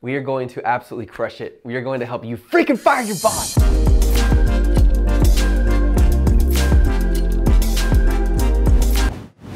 We are going to absolutely crush it. We are going to help you freaking fire your boss.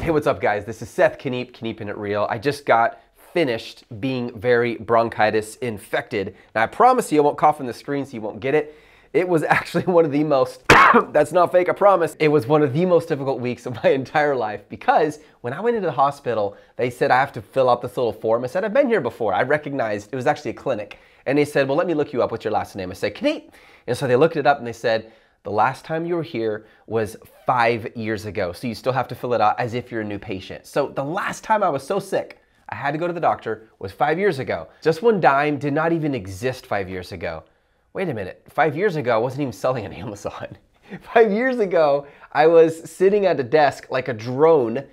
Hey, what's up guys? This is Seth Kniep, Kniepin' It Real. I just got finished being very bronchitis infected. Now I promise you I won't cough on the screen so you won't get it. It was actually one of the most, that's not fake, I promise. It was one of the most difficult weeks of my entire life because when I went into the hospital, they said I have to fill out this little form. I said, I've been here before. I recognized it was actually a clinic. And they said, well, let me look you up. What's your last name? I said, Kniep. And so they looked it up and they said, the last time you were here was 5 years ago. So you still have to fill it out as if you're a new patient. So the last time I was so sick, I had to go to the doctor, was 5 years ago. Just One Dime did not even exist 5 years ago. Wait a minute, 5 years ago, I wasn't even selling on Amazon. 5 years ago, I was sitting at a desk like a drone,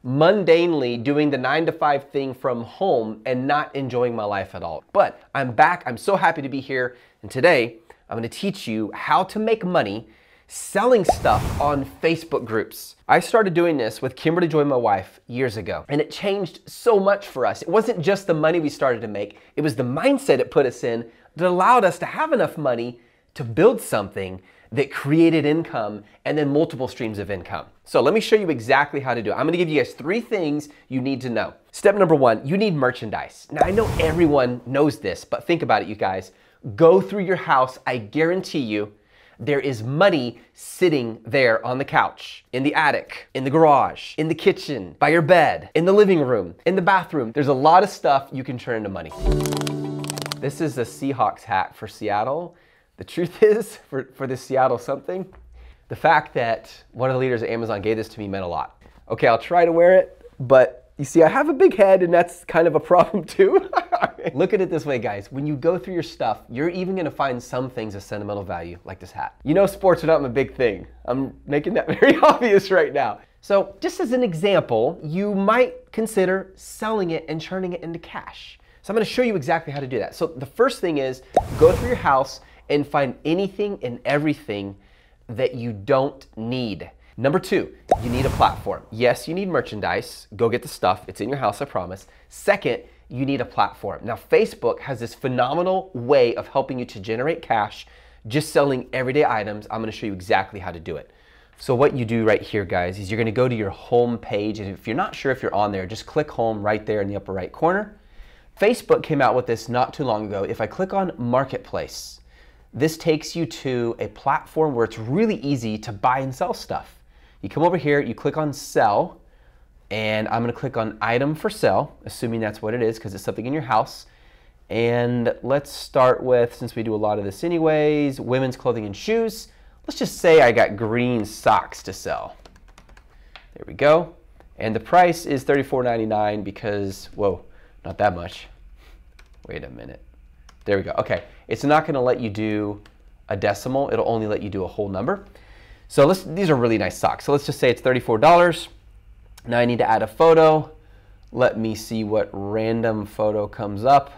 mundanely doing the 9 to 5 thing from home and not enjoying my life at all. But I'm back, I'm so happy to be here, and today, I'm gonna teach you how to make money selling stuff on Facebook groups. I started doing this with Kimberly Joy, my wife, years ago, and it changed so much for us. It wasn't just the money we started to make, it was the mindset it put us in that allowed us to have enough money to build something that created income and then multiple streams of income. So let me show you exactly how to do it. I'm gonna give you guys 3 things you need to know. Step number 1, you need merchandise. Now I know everyone knows this, but think about it, you guys. Go through your house, I guarantee you, there is money sitting there on the couch, in the attic, in the garage, in the kitchen, by your bed, in the living room, in the bathroom. There's a lot of stuff you can turn into money. This is a Seahawks hat for Seattle. The truth is, for this Seattle something, the fact that one of the leaders at Amazon gave this to me meant a lot. Okay, I'll try to wear it, but you see, I have a big head and that's kind of a problem too. Look at it this way, guys. When you go through your stuff, you're even gonna find some things of sentimental value, like this hat. You know sports are not my big thing. I'm making that very obvious right now. So just as an example, you might consider selling it and turning it into cash. So I'm gonna show you exactly how to do that. So the first thing is, go through your house and find anything and everything that you don't need. Number 2, you need a platform. Yes, you need merchandise. Go get the stuff. It's in your house, I promise. Second, you need a platform. Now, Facebook has this phenomenal way of helping you to generate cash just selling everyday items. I'm gonna show you exactly how to do it. So what you do right here, guys, is you're gonna go to your home page, and if you're not sure if you're on there, just click home right there in the upper right corner. Facebook came out with this not too long ago. If I click on Marketplace, this takes you to a platform where it's really easy to buy and sell stuff. You come over here, you click on Sell, and I'm gonna click on Item for Sale, assuming that's what it is, because it's something in your house. And let's start with, since we do a lot of this anyways, women's clothing and shoes. Let's just say I got green socks to sell. There we go. And the price is $34.99 because, whoa, not that much. Wait a minute. There we go. Okay, it's not gonna let you do a decimal, it'll only let you do a whole number. So these are really nice socks. So let's just say it's $34. Now I need to add a photo. Let me see what random photo comes up.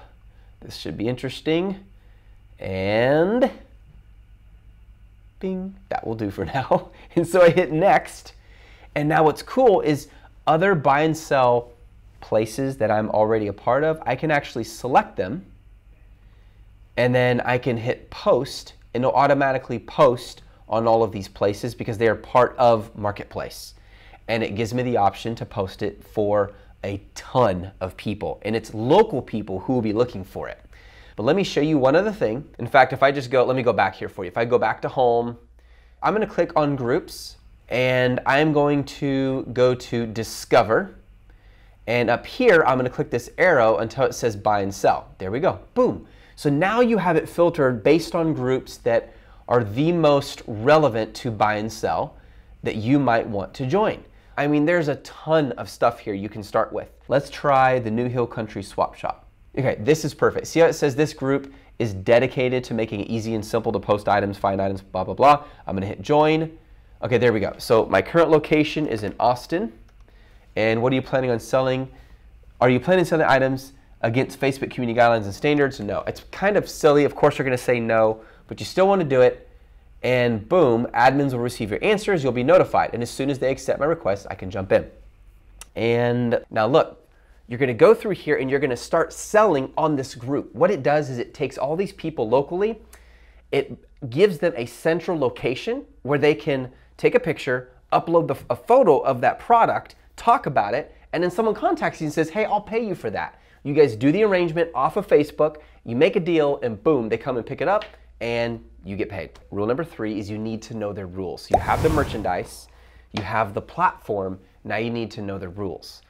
This should be interesting. And bing, that will do for now. And so I hit next. And now what's cool is other buy and sell places that I'm already a part of, I can actually select them. And then I can hit post and it'll automatically post on all of these places because they are part of Marketplace. And it gives me the option to post it for a ton of people. And it's local people who will be looking for it. But let me show you one other thing. In fact, if I just go, let me go back here for you. If I go back to home, I'm gonna click on groups and I'm going to go to Discover. And up here, I'm gonna click this arrow until it says buy and sell. There we go, boom. So now you have it filtered based on groups that are the most relevant to buy and sell that you might want to join. I mean, there's a ton of stuff here you can start with. Let's try the New Hill Country Swap Shop. Okay, this is perfect. See how it says this group is dedicated to making it easy and simple to post items, find items, blah, blah, blah. I'm gonna hit join. Okay, there we go. So my current location is in Austin. And what are you planning on selling? Are you planning on selling items against Facebook community guidelines and standards? No, it's kind of silly. Of course, you're gonna say no, but you still wanna do it. And boom, admins will receive your answers, you'll be notified. And as soon as they accept my request, I can jump in. And now look, you're gonna go through here and you're gonna start selling on this group. What it does is it takes all these people locally, it gives them a central location where they can take a picture, upload a photo of that product, talk about it, and then someone contacts you and says, hey, I'll pay you for that. You guys do the arrangement off of Facebook, you make a deal, and boom, they come and pick it up, and you get paid. Rule number 3 is you need to know their rules. You have the merchandise, you have the platform, now you need to know the rules.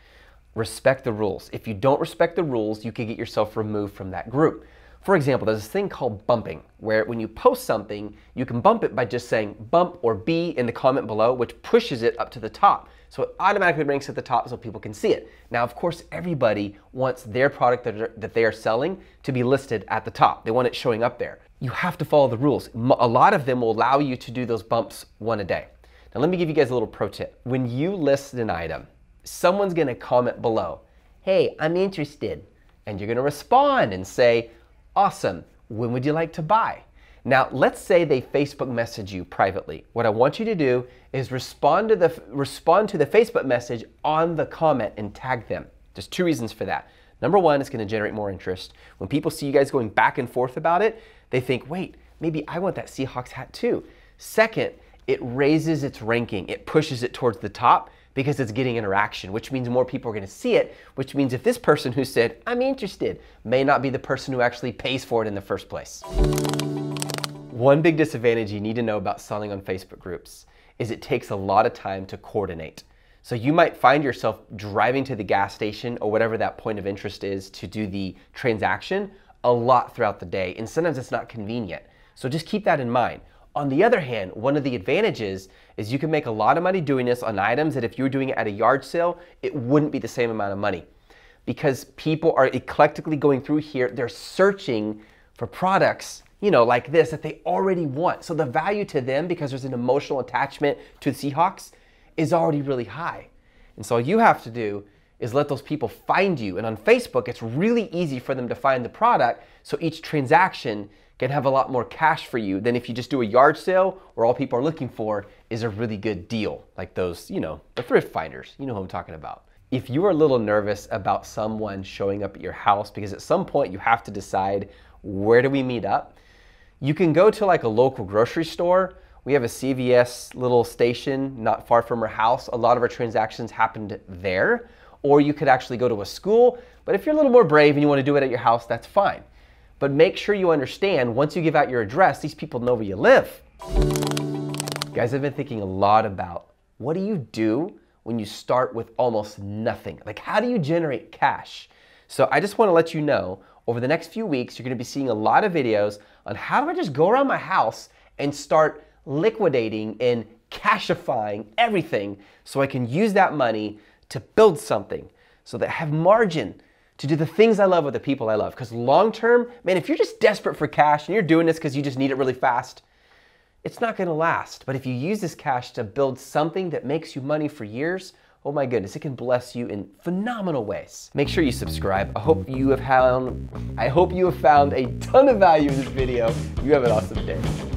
Respect the rules. If you don't respect the rules, you can get yourself removed from that group. For example, there's this thing called bumping, where when you post something, you can bump it by just saying bump or B in the comment below, which pushes it up to the top. So it automatically ranks at the top so people can see it. Now, of course, everybody wants their product that they are selling to be listed at the top. They want it showing up there. You have to follow the rules. A lot of them will allow you to do those bumps one a day. Now, let me give you guys a little pro tip. When you list an item, someone's gonna comment below, hey, I'm interested. And you're gonna respond and say, awesome, when would you like to buy? Now, let's say they Facebook message you privately. What I want you to do is respond to the Facebook message on the comment and tag them. There's 2 reasons for that. Number 1, it's gonna generate more interest. When people see you guys going back and forth about it, they think, wait, maybe I want that Seahawks hat too. Second, it raises its ranking. It pushes it towards the top because it's getting interaction, which means more people are gonna see it, which means if this person who said, I'm interested, may not be the person who actually pays for it in the first place. One big disadvantage you need to know about selling on Facebook groups is it takes a lot of time to coordinate. So you might find yourself driving to the gas station or whatever that point of interest is to do the transaction a lot throughout the day, and sometimes it's not convenient. So just keep that in mind. On the other hand, one of the advantages is you can make a lot of money doing this on items that if you were doing it at a yard sale, it wouldn't be the same amount of money. Because people are eclectically going through here, they're searching for products, you know, like this that they already want. So the value to them, because there's an emotional attachment to the Seahawks, is already really high. And so all you have to do is let those people find you. And on Facebook, it's really easy for them to find the product, so each transaction can have a lot more cash for you than if you just do a yard sale where all people are looking for is a really good deal, like those, you know, the thrift finders. You know who I'm talking about. If you are a little nervous about someone showing up at your house, because at some point you have to decide, where do we meet up? You can go to like a local grocery store. We have a CVS little station not far from our house. A lot of our transactions happened there. Or you could actually go to a school. But if you're a little more brave and you want to do it at your house, that's fine. But make sure you understand, once you give out your address, these people know where you live. Guys, I've been thinking a lot about, what do you do when you start with almost nothing? Like, how do you generate cash? So I just want to let you know, over the next few weeks, you're going to be seeing a lot of videos on how do I just go around my house and start liquidating and cashifying everything so I can use that money to build something, so that I have margin to do the things I love with the people I love. Because long term, man, if you're just desperate for cash and you're doing this because you just need it really fast, it's not gonna last. But if you use this cash to build something that makes you money for years, oh my goodness, it can bless you in phenomenal ways. Make sure you subscribe. I hope you have found a ton of value in this video. You have an awesome day.